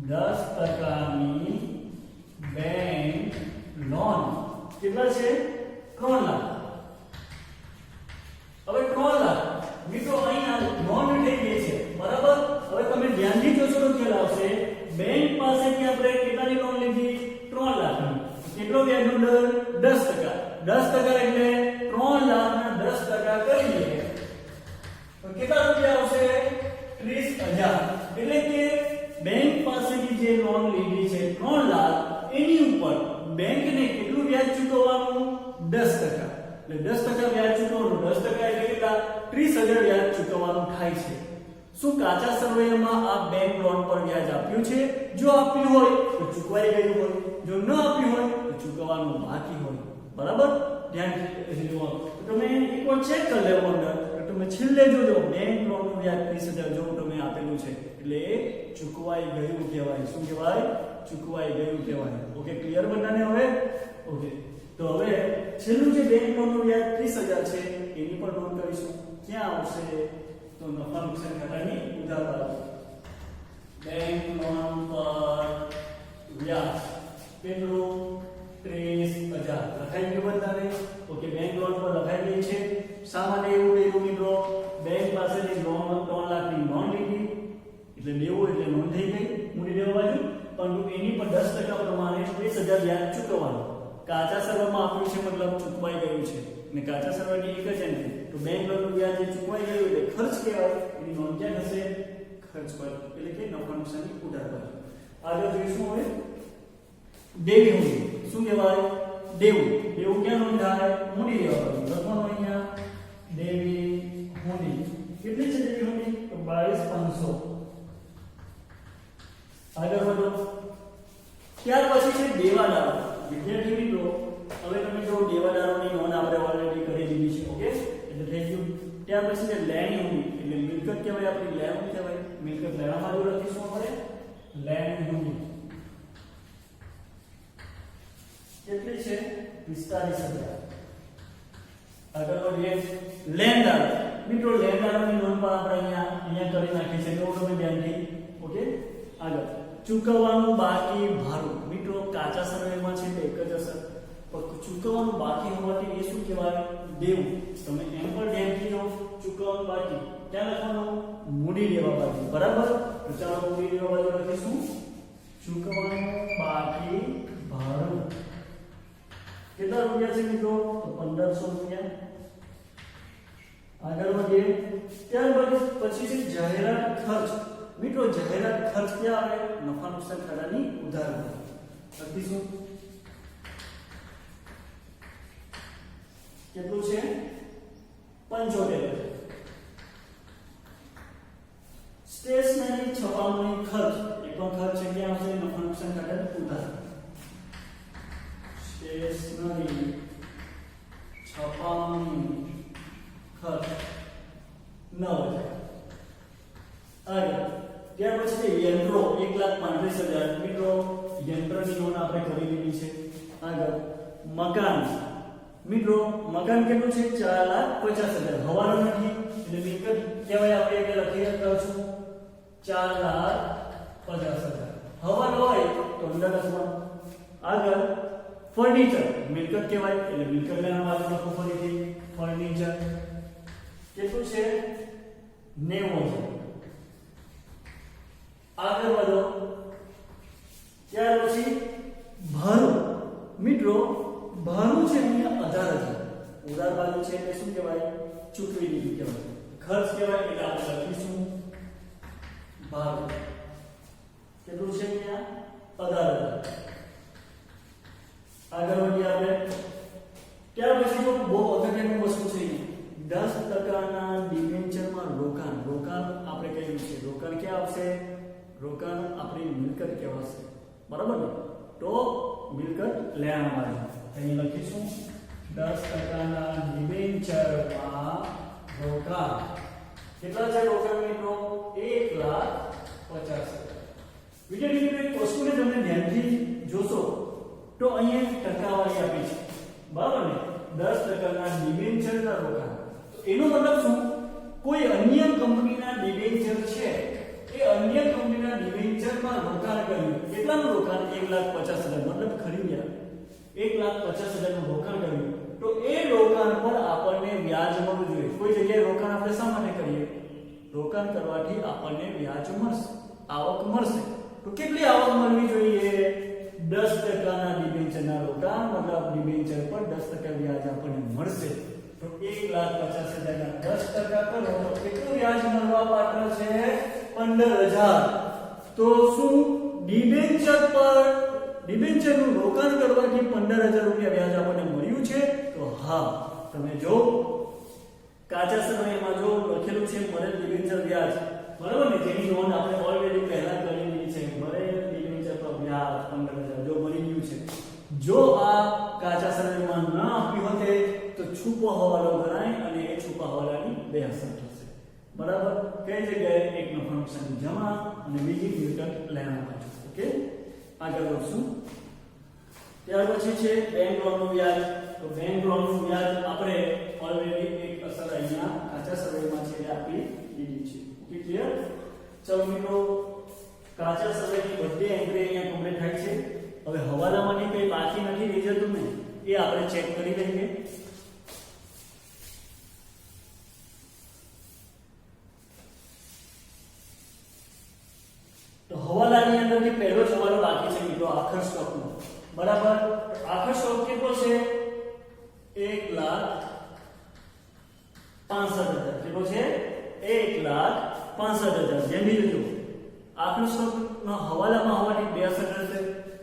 10% ની બેંક લોન કેટલા છે 3 લાખ હવે 3 લાખ મિત્રો અહીંયા નોંધ થઈ ગઈ છે બરાબર હવે તમે ધ્યાનથી જોશો તો ખ્યાલ આવશે બેંક પાસેથી આપણે કેટલાની લોન લીધી 3 લાખની કેટલો વ્યાજનો દર 10% 10% એટલે 3 લાખના 10% કરીએ તો કેટલા રૂપિયા આવશે 30,000 એટલે કે બેંક પાસેથી જે લોન લીધી છે 3 લાખ એની ઉપર બેંકને કેટલું વ્યાજ ચૂકવવાનું 10% એટલે 10% વ્યાજ ચૂકવવાનું 10% એટલે કેટલા 30,000 વ્યાજ ચૂકવવાનું થાય છે શું કાચા સરવૈયામાં આ બેંક લોન પર વ્યાજ આપ્યું છે જો આપ્યું હોય તો ચૂકવાઈ ગયું હોય જો ન આપ્યું હોય તો ચૂકવવાનું બાકી હોય બરાબર ધ્યાન જોવાનું તમે એકવાર ચેક કરી લેવો અંદર તો તમે છેલ્લે જોજો બેંક લોનનું વ્યાજ 30,000 જેવું તમે આપેલું છે એટલે એ ચૂકવાઈ ગયું કહેવાય શું કહેવાય ચૂકવાઈ ગયું કહેવાય ઓકે ક્લિયર બધાને હવે ઓકે તો હવે છેલ્લું જે બેંક લોનનું વ્યાજ 30,000 છે એની પર નોંધ કરીશું ક્યાં આવશે તો નફા નુકસાન ખાતાની ઉધાર બાજુ બેંક લોન પર વ્યાજ કેટલું 30,000 લખાઈ ગયું બધાને ઓકે બેંક લોન પર લખાઈ ગઈ છે શા માટે એવું કર્યું મિત્રો બેંક પાસેથી લોન 3 લાખની લોન લીધી એટલે લેવું એટલે નોંધ થઈ ગઈ મૂડી દેવા બાજુ પરંતુ એની પર 10% પ્રમાણે 30,000 વ્યાજ ચૂકવવાનું કાચા સરવમાં આપ્યું છે મતલબ ચૂકવાઈ ગયું છે અને કાચા સરવની એક જ એન્ટ્રી તો બેંક લોનનું વ્યાજ જે ચૂકવાઈ ગયું એટલે ખર્ચ કહેવાય એની નોંધ ક્યાં થશે ખર્ચ પર એટલે કે નફા નુકસાનની ઉધાર બાજુ આગળ જોઈશું હવે દેવી મૂડી શું કહેવાય દેવું ક્યાં નોંધાય મૂડી દેવા બાજુ લખવાનું અહીંયા દેવી મૂડી કેટલી છે દેવી મૂડી તો 22,500 ત્યાર પછી છે લેણી હુંડી એટલે મિલકત કહેવાય આપણી લેણું કહેવાય મિલકત લેણા બાજુ લખીશું આપણે લેણી હુંડી કેટલી છે 45000 આગળ વધીએ લેણદાર મિત્રો લેણદારોની નોંધ પણ આપણે અહીંયા કરી નાખી છે તો તમે ધ્યાનથી ઓકે આગળ ચૂકવવાનું બાકી ભાડું મિત્રો કાચા સર્વેમાં છે તો એક જ હશે પણ ચૂકવવાનું બાકી હોવાથી એ શું કહેવાય દેવું તમે એમ પણ ધ્યાનથી જો ચૂકવવાનું બાકી ક્યાં લખવાનું મૂડી દેવા બાજુ બરાબર તો ચાલો મૂડી દેવા બાજુ લખીશું ચૂકવવાનું બાકી ભાડું કેટલા રૂપિયા છે મિત્રો તો 1500 રૂપિયા આગળ વધીએ ત્યારબાદ પછી છે જાહેરાત ખર્ચ મિત્રો જાહેરાત ખર્ચ ક્યાં આવે નફા નુકસાન ખાતાની ઉધાર લખીશું કેટલું છે 75 સ્ટેશનરી છપાવણી ખર્ચ એ પણ ખર્ચ છે ક્યાં આવશે નફા નુકસાન ખાતાની ઉધાર સ્ટેશનરી છપાવણી ખર્ચ 9000 આગળ ત્યાર પછી યંત્રો 1,35,000 મિત્રો યંત્રની નોંધ આપણે કરી લીધી છે આગળ મકાન મિત્રો મકાન કેટલું છે 4,50,000 હવાલો નથી એટલે મિલકત કહેવાય આપણે એટલે લખી શકતા છું 4,50,000 હવાલો હોય તો અંદર લખવાનું આગળ ફર્નિચર મિલકત કહેવાય એટલે મિલકત લેના બાજુ લખો ફરીથી ફર્નિચર કેટલું છે 90,000 આગળ વધો ત્યાર પછી ભાડું મિત્રો ભાડું છે અહીંયા 18,000 ઉધાર બાજુ છે એટલે શું કહેવાય ચૂકવી દીધું કહેવાય ખર્ચ કહેવાય એટલે આપણે લખીશું ભાડું કેટલું છે અહીંયા 18,000 આગળ વધીએ આપણે ત્યાર પછી તો બહુ અગત્યની વસ્તુ છે 10%ના ડિબેન્ચરમાં રોકાણ આપણે કહ્યું છે રોકાણ ક્યાં આવશે રોકાણ આપણી મિલકત કહેવાશે બરાબર ને તો મિલકત લેવામાં આવે અહીં લખીશું 10%ના ડિબેન્ચરમાં રોકાણ કેટલા છે રોકાણ મિત્રો 1,50,000 વિદ્યાર્થી મિત્રો એક વસ્તુને તમે ધ્યાનથી જોશો તો અહીંયા ટકાવારી આપી છે બરાબર ને 10%ના ડિબેન્ચરના રોકાણ એનો મતલબ શું કોઈ અન્ય કંપનીના ડિબેન્ચર છે એ અન્ય કંપનીના ડિબેન્ચરમાં રોકાણ કર્યું કેટલાનું રોકાણ 1,50,000 મતલબ ખરીદ્યા 1,50,000 નું રોકાણ કર્યું તો એ રોકાણ પર આપણને વ્યાજ મળવું જોઈએ કોઈ જગ્યાએ રોકાણ આપણે શા માટે કરીએ રોકાણ કરવાથી આપણને વ્યાજ મળશે આવક મળશે તો કેટલી આવક મળવી જોઈએ 10%ના ડિબેન્ચરના રોકાણ મતલબ ડિબેન્ચર પર 10% વ્યાજ આપણને મળશે તો 1,50,000 ના 10% કરો તો કેટલું વ્યાજ મળવા પાત્ર છે 15,000 તો શું ડિબેન્ચરનું રોકાણ કરવાથી 15,000 રૂપિયા વ્યાજ આપણને મળ્યું છે તો હા તમે જો કાચા સમયમાં જો લખેલું છે મળેલ ડિબેન્ચર વ્યાજ બરાબર ને જેની નોંધ આપણે ઓલરેડી પહેલા કરી લીધી છે મળેલ ડિબેન્ચર પર વ્યાજ 15,000 જો મળી ગયું છે જો આ કાચા સમયમાં ન આપ્યું હોતે તો છુપો હવાલો ગણાય અને એ છુપા હવાલાની બે અસર થશે બરાબર કઈ જગ્યાએ એક નફા નુકસાન જમા અને બીજી મિલકત લેણા બાજુ ઓકે આગળ વધશું ત્યાર પછી છે બેંક લોનનું વ્યાજ તો બેંક લોનનું વ્યાજ આપણે ઓલરેડી એક અસર અહીંયા કાચા સર્વેમાં છે આપી દીધી છે ઓકે ક્લિયર ચલો મિત્રો કાચા સર્વેની બધી એન્ટ્રી અહીંયા કમ્પ્લીટ થાય છે હવે હવાલામાંથી કઈ બાકી નથી રહી જતું ને એ આપણે ચેક કરી લઈએ તો હવાલાની અંદરથી પહેલો જ હવાલો બાકી છે મિત્રો આખર સ્ટોકનો બરાબર આખર સ્ટોક કેટલો છે 1,65,000 કેટલો છે 1,65,000 જેમ બીજું આખર સ્ટોકનો હવાલામાં હોવાથી બે અસર થશે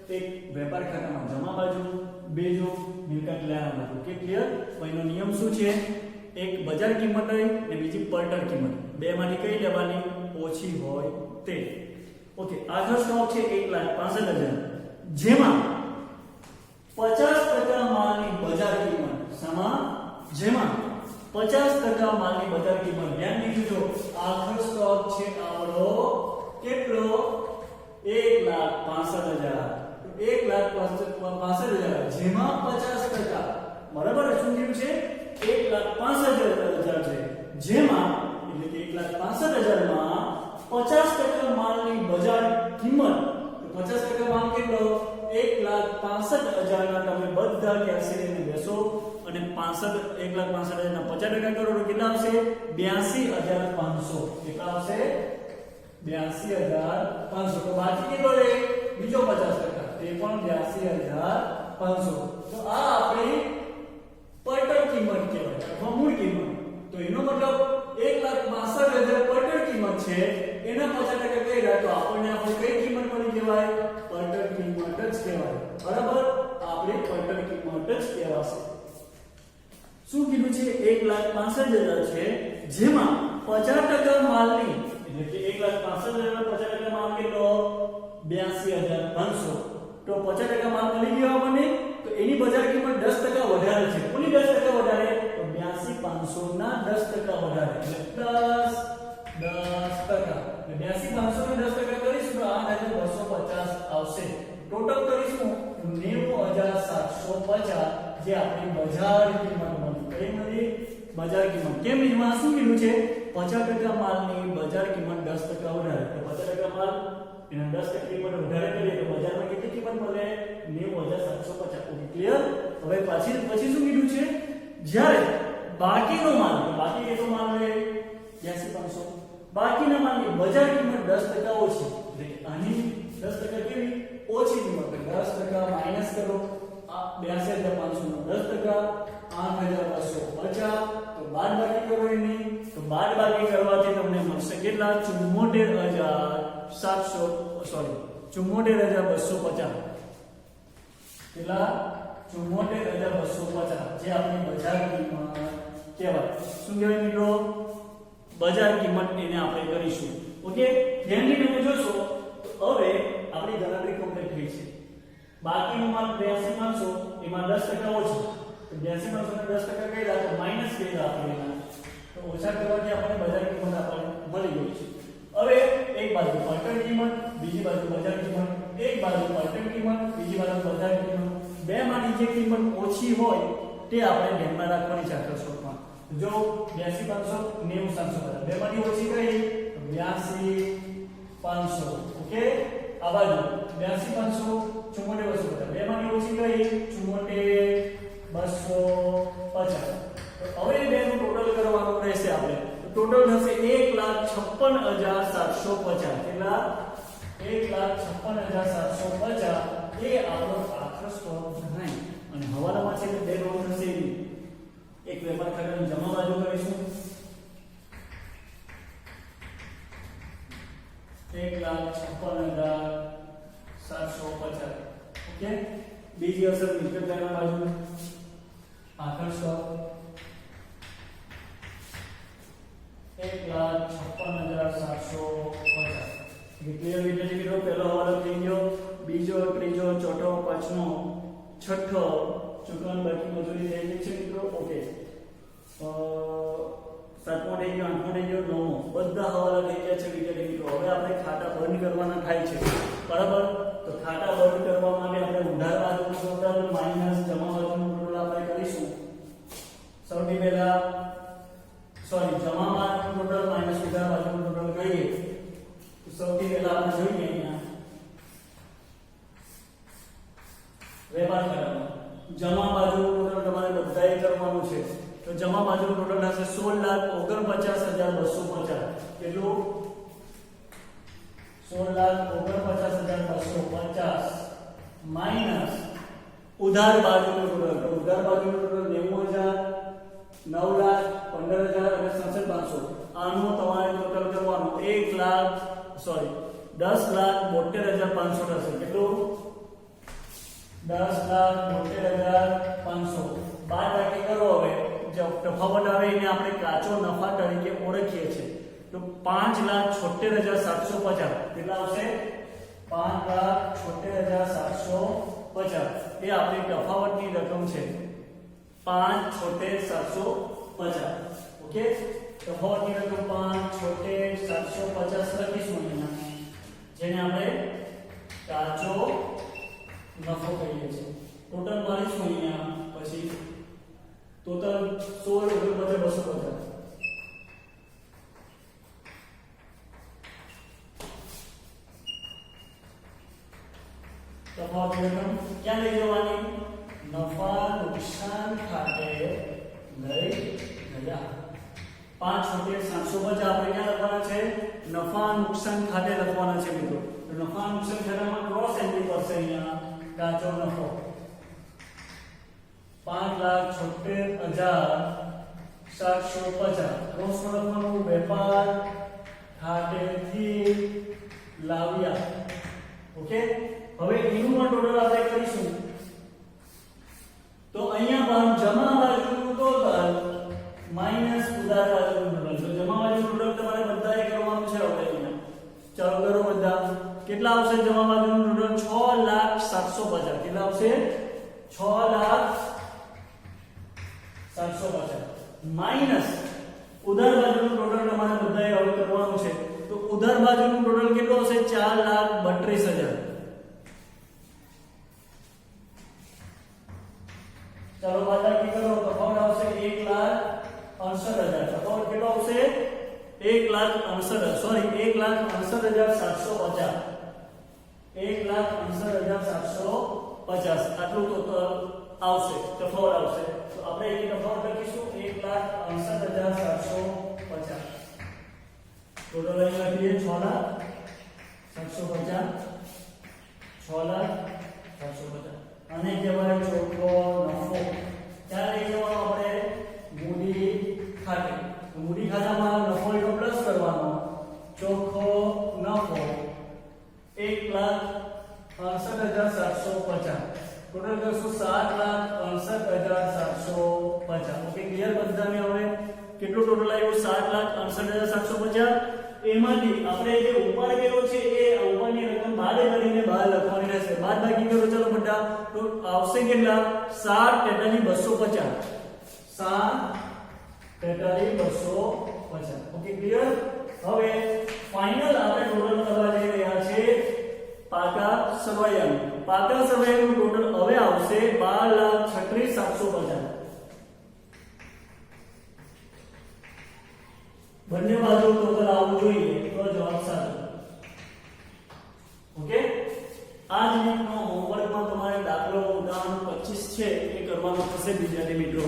એક વેપાર ખાતામાં જમા બાજુ બીજું મિલકત લેણા બાજુ કે ક્લિયર એનો નિયમ શું છે એક બજાર કિંમત હોય અને બીજી પલટર કિંમત બે માંથી કઈ લેવાની ઓછી હોય તે ઓકે આખર સ્ટોક છે 1,65,000 જેમાં 50% માલની બજાર કિંમત જેમાં 50% 50% માલની બજાર કિંમત. ધ્યાન દીજો, આખર સ્ટોક છે આપણો કેટલો? 1,65,000. તો 1,65,000 જેમાં 50%, બરાબર શું થયું છે? 1,65,000 છે, જેમાં એટલે કે 1,65,000 માં 50% માલની બજાર કિંમત. તો 50% માલ કેટલો? 1,65,000 ના તમે બધા કેલ્સી લઈને બેસો અને 1,65,000 ના 50% કરો તો કેટલા આવશે? 82,500. કેટલા આવશે? 82,500. તો બાકી કેટલો રહે? બીજો 50%, તે પણ 82,500. તો આ આપણી પટલ કિંમત કહેવાય અથવા મૂળ કિંમત. તો એનો મતલબ 1,62,000 પટલ કિંમત છે, એના 50% કર્યા તો આપણને કઈ કિંમત મળી કહેવાય? પટલ કિંમત જ કહેવાય. બરાબર, આપણે પટલ કિંમત જ કહેવાશે. શું કીધું છે? 1,65,000 છે, જેમાં 50% માલની એટલે કે 1,65,000 ના 50% માલ કેટલો? 82,500. તો 50% માલ મળી ગયો આપણને, તો એની બજાર કિંમત 10% વધારે છે. કોની 10% વધારે? તો 82,500 ના 10% વધારે, એટલે પ્લસ 10%. એટલે 82,500 ને 10% કરીશું તો 8,250 આવશે. ટોટલ કરીશું 90,750, જે આપણી બજાર કિંમત મળી. કઈ મળી? બજાર કિંમત. કેમ? એમાં શું કીધું છે? 50% માલની બજાર કિંમત 10% વધારે. તો 50% માલ એના 10% કિંમત વધારે કરીએ તો બજારમાં કેટલી કિંમત મળે? 90,750. Okay, clear? હવે પછી શું કીધું છે? જ્યારે બાકીનો માલ, બાકી કેટલો માલ રહે? 82,500. બાકીના માલની બજાર કિંમત 10% ઓછી, એટલે આની 10% કેવી? ઓછી કિંમત. 10% માઈનસ કરો આ 82,500 નો 10%, 8,250. તો બાદબાકી કરો એની. તો બાદબાકી કરવાથી તમને મળશે કેટલા? 74,250. કેટલા? 74,250, જે આપણી બજાર કિંમત કહેવાય. શું કહેવાય મિત્રો? બજાર કિંમત એને આપણે કરીશું. ઓકે, ધ્યાનથી તમે જોશો તો હવે આપણી ગણતરી કમ્પ્લીટ થઈ છે. બાકીનો માલ 82,500, એમાં 10% ઓછો. તો 82,500 ને 10% કર્યા તો માઈનસ કર્યા આપણે એના. તો ઓછા કરવાથી આપણને બજાર કિંમત આપણને મળી ગઈ છે. હવે એક બાજુ પટલ કિંમત, બીજી બાજુ બજાર કિંમત. એક બાજુ પટલ કિંમત, બીજી બાજુ બજાર કિંમત. બે માંથી જે કિંમત ઓછી હોય તે આપણે ધ્યાનમાં રાખવાની છે આખર સ્વરૂપમાં. જો 82,500, 90,750. બે માંથી ઓછી કઈ? 82,500. ઓકે, આ બાજુ 82,500, 74,250. બે માંથી ઓછી કઈ? 74,250. તો હવે બેનું ટોટલ કરવાનું રહેશે આપણે. તો ટોટલ થશે 1,56,750. કેટલા? 1,56,750. એ આપણો આખરો સ્ટોક ગણાય. અને હવાલામાં છે બે રોલ થશે. એક વેપાર ખાતાની જમા બાજુ કરીશું 1,56,750. ઓકે, બીજી અસર મિલકત લેના બાજુ આખર સ્ટોક 1,56,750. ક્લિયર? એટલે મિત્રો પહેલો હવાલો થઈ ગયો, બીજો, ત્રીજો, ચોથો, પાંચમો, છઠ્ઠો ચૂકવણી બાકી મજૂરી થઈ ગઈ છે મિત્રો. ઓકે, સાતમો થઈ ગયો, આઠમો થઈ ગયો, નવમો, બધા હવાલા થઈ ગયા છે વિદ્યાર્થી મિત્રો. હવે આપણે ખાતા બંધ કરવાના થાય છે. બરાબર, તો ખાતા બંધ કરવા માટે આપણે ઉધાર બાજુનું ટોટલ માઈનસ જમા બાજુનું ટોટલ આપણે કરીશું. સૌથી પહેલા જમા બાજુનું ટોટલ માઈનસ ઉધાર બાજુનું ટોટલ કરીએ. સૌથી પહેલા આપણે જોઈએ અહીંયા વેપાર ખાતામાં જમા બાજુનું ટોટલ તમારે બધાએ કરવાનું છે. તો જમા બાજુનું ટોટલ થશે 16,49,250. કેટલું? 16,49,250 માઈનસ ઉધાર બાજુનું ટોટલ. તો ઉધાર બાજુનું ટોટલ 90,000, 9,15,000 અને 67,500. આનું તમારે ટોટલ કરવાનું 10,72,500 થશે. કેટલું? 10,72,500. બાદબાકી કરો. હવે જે તફાવત આવે એને આપણે કાચો નફા તરીકે ઓળખીએ છીએ. તો 5,76,750. કેટલા આવશે? 5,76,750. એ આપણી તફાવતની રકમ છે. 5,76,750. ओके तो तफावत की रकम 5 छोटे 750 લખીશું અહીંયા જેને આપણે કાચો નફો કહીએ છીએ ટોટલ મારીશું અહીંયા પછી ટોટલ 16 રૂપિયા 250 तफावत की रकम क्या ले जवानी नफा नुकसान खाते लई ગયા 5 छोटे 750 આપણે ક્યાં લખવાના છે નફા નુકસાન ખાતે લખવાના છે મિત્રો તો નફા નુકસાન ખાતામાં ક્રોસ એન્ટ્રી કરશે અહીંયા કાચો નફો 5,76,750 ક્રોસ લખવાનું વેપાર ખાતેથી લાવ્યા ઓકે હવે એનું પણ ટોટલ આપણે કરીશું તો અહીંયા પણ જમા બાજુનું ટોટલ માઈનસ ઉધાર બાજુનું ટોટલ તો જમા બાજુનું ટોટલ તમારે બધાએ કરવાનું છે હવે અહીંયા ચાલો કરો બધા કેટલા આવશે જમા બાજુનું ટોટલ 6,750 કેટલા આવશે 6,750 માઈનસ ઉધાર બાજુનું ટોટલ તમારે બધાએ હવે કરવાનું છે તો ઉધાર બાજુનું ટોટલ કેટલું હશે 4,32,000 चलो बाकी करो तो तफावत आवશે 1,68,000 तफावत કેટલો આવશે 1,68,000 सॉरी 1,68,750 1,68,750 આટલું તો આવશે તફાવત આવશે તો આપણે એ તફાવત લખીશું 1,68,750 ટોટલ અહીં લખીએ 6,750 6,750 અને કહેવાય ચોખ્ખો નફો ત્યાં લઈ જવાનો આપણે મૂડી ખાતે મૂડી ખાતામાં નફો એટલો પ્લસ કરવાનો ચોખ્ખો નફો 1,68,750 ટોટલ કરશું 7,68,750 ઓકે ક્લિયર બધાને હવે કેટલું ટોટલ આવ્યું 7,68,750 એમાંથી આપણે જે ઉપર કર્યો છે એ ઉપરની રકમ બાદ કરીને બહાર લખવાની રહેશે બાદ બાકી કરો ચલો બધા તો આવશે કેટલા 7,43,250 7,43,250 ઓકે ક્લિયર હવે ફાઇનલ આપણે ટોટલ કરવા જઈ રહ્યા છે પાકા સરવાળાનું ટોટલ હવે આવશે 12,36,750 બંને બાજુ ટોટલ આવવું જોઈએ તો જવાબ સાચો ઓકે આ જ રીતનો હોમવર્કમાં તમારે દાખલો ઉદાહરણ 25 છે એ કરવાનો થશે વિદ્યાર્થી મિત્રો